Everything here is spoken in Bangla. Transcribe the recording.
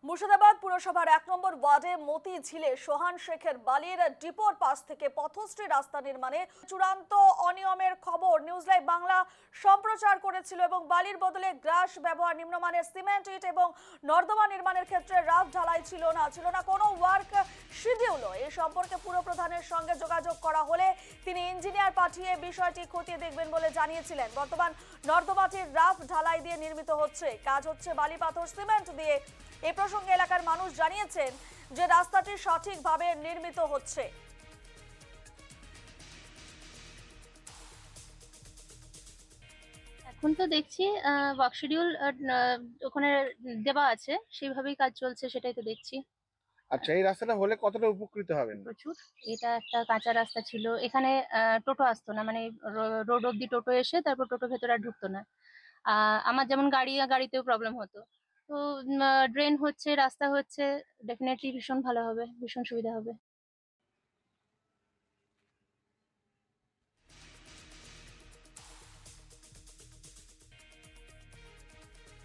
মুর্শিদাবাদ পুরসভার ১ নম্বর ওয়ার্ডে মতি ঝিলে সোহান শেখের বালির ডিপোর পাশ থেকে পথশ্রী রাস্তা নির্মাণে চূড়ান্ত অনিয়মের খবর নিউজ লাইভ বাংলা সম্প্রচার করেছিল এবং বালির বদলে গ্রাস ব্যবহার, নিম্নমানের সিমেন্ট ইট এবং নর্দমা নির্মাণের ক্ষেত্রে রাফ ঢালাই ছিল না কোনো ওয়ার্ক শিডিউলও। এই সম্পর্কে পুরপ্রধানের সঙ্গে যোগাযোগ করা হলে তিনি ইঞ্জিনিয়ার পাঠিয়ে বিষয়টি খতিয়ে দেখবেন বলে জানিয়েছিলেন। বর্তমান নর্দমাটির রাফ ঢালাই দিয়ে নির্মিত হচ্ছে, কাজ হচ্ছে বালি পাথর সিমেন্ট দিয়ে। এই প্রসঙ্গে এলাকার মানুষ জানিয়েছেন যে রাস্তাটি সঠিকভাবে নির্মিত হচ্ছে। এখন তো দেখছি ওয়ার্ক শিডিউল ওখানে দেওয়া আছে, সেইভাবেই কাজ চলছে, সেটাই তো দেখছি। আচ্ছা, এই রাস্তাটা হলে কতটা উপকৃত হবেন? প্রচুর। এটা একটা কাঁচা রাস্তা ছিল, এখানে টোটো আসতো না, মানে রোড অব্দি টোটো এসে তারপর টোটো ভেতরে আর ঢুকতো না। আমার যেমন গাড়িতেও প্রবলেম হতো। তো ড্রেন হচ্ছে, রাস্তা হচ্ছে, ডেফিনেটলি ভীষণ ভালো হবে, ভীষণ সুবিধা হবে।